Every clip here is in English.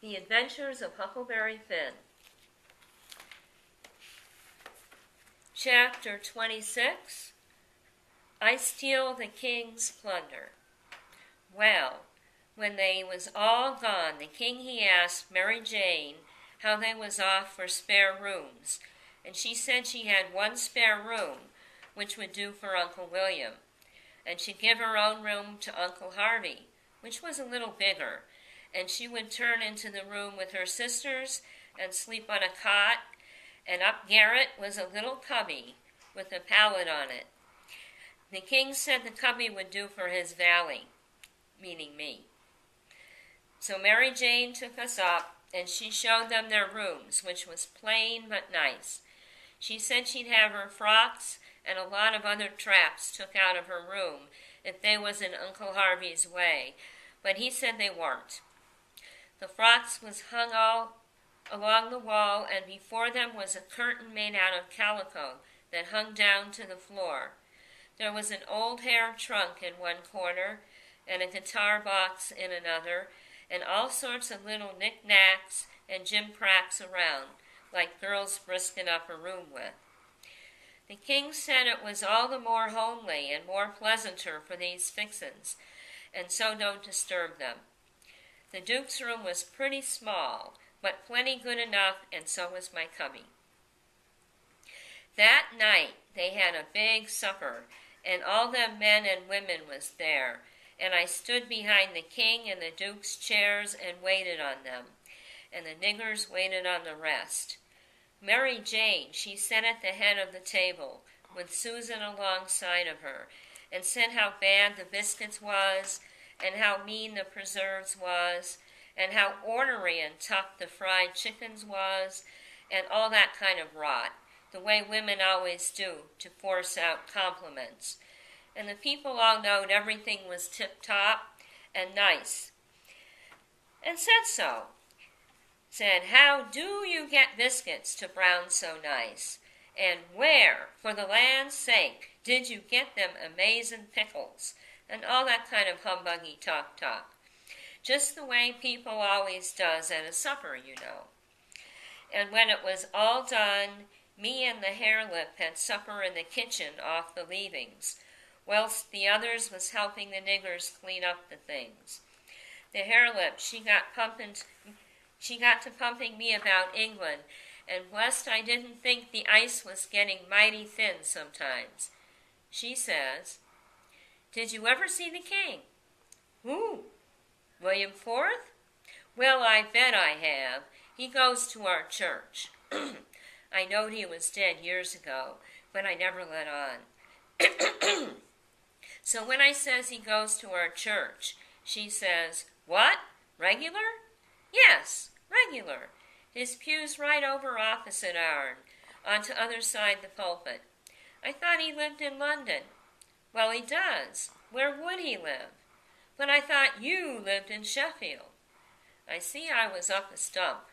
The Adventures of Huckleberry Finn. Chapter 26. I Steal the King's Plunder. Well, when they was all gone, the king he asked Mary Jane how they was off for spare rooms, and she said she had one spare room, which would do for Uncle William, and she'd give her own room to Uncle Harvey, which was a little bigger, and she would turn into the room with her sisters and sleep on a cot, and up garret was a little cubby with a pallet on it. The king said the cubby would do for his valet, meaning me. So Mary Jane took us up, and she showed them their rooms, which was plain but nice. She said she'd have her frocks and a lot of other traps took out of her room if they was in Uncle Harvey's way, but he said they weren't. The frocks was hung all along the wall, and before them was a curtain made out of calico that hung down to the floor. There was an old hair trunk in one corner, and a guitar box in another, and all sorts of little knick-knacks and gimcracks around, like girls brisking up a room with. The king said it was all the more homely and more pleasanter for these fixins, and so don't disturb them. The Duke's room was pretty small, but plenty good enough, and so was my cubby. That night they had a big supper, and all them men and women was there, and I stood behind the king and the Duke's chairs and waited on them, and the niggers waited on the rest. Mary Jane, she sat at the head of the table, with Susan alongside of her, and said how bad the biscuits was, and how mean the preserves was, and how ornery and tough the fried chickens was, and all that kind of rot, the way women always do to force out compliments. And the people all knowed everything was tip-top and nice, and said so. Said, how do you get biscuits to brown so nice? And where, for the land's sake, did you get them amazin' pickles? And all that kind of humbuggy talk. Just the way people always does at a supper, you know. And when it was all done, me and the hare-lip had supper in the kitchen off the leavings, whilst the others was helping the niggers clean up the things. The hare-lip, she got to pumping me about England, and blessed I didn't think the ice was getting mighty thin sometimes. She says, did you ever see the king? Who? William IV? Well, I bet I have. He goes to our church. I knowed he was dead years ago, but I never let on. So when I says he goes to our church, she says, what? Regular? Yes, regular. His pew's right over opposite ourn, on t' other side the pulpit. I thought he lived in London. Well, he does. Where would he live? But I thought you lived in Sheffield. I see I was up a stump.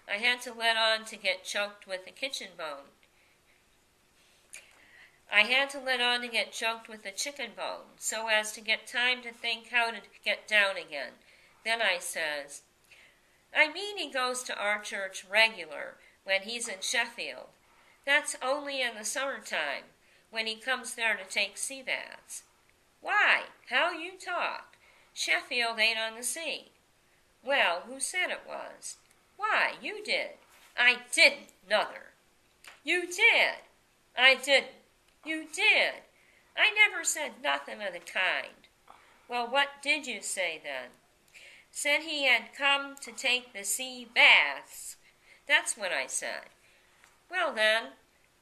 I had to let on to get choked with a kitchen bone. I had to let on to get choked with a chicken bone, so as to get time to think how to get down again. Then I says, I mean he goes to our church regular when he's in Sheffield. That's only in the summertime, when he comes there to take sea baths. Why, how you talk. Sheffield ain't on the sea. Well, who said it was? Why, you did. I didn't, nother. You did. I didn't. You did. I never said nothing of the kind. Well, what did you say then? Said he had come to take the sea baths. That's what I said. Well then,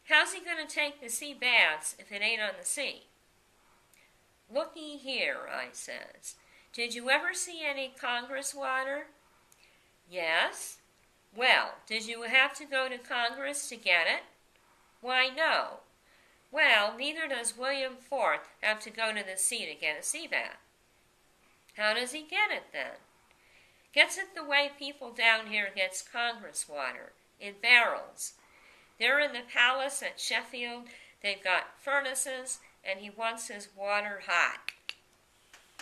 how's he going to take the sea baths if it ain't on the sea? Looky here, I says. Did you ever see any Congress water? Yes. Well, did you have to go to Congress to get it? Why, no. Well, neither does William IV have to go to the sea to get a sea bath. How does he get it then? Gets it the way people down here gets Congress water, in barrels. They're in the palace at Sheffield. They've got furnaces, and he wants his water hot.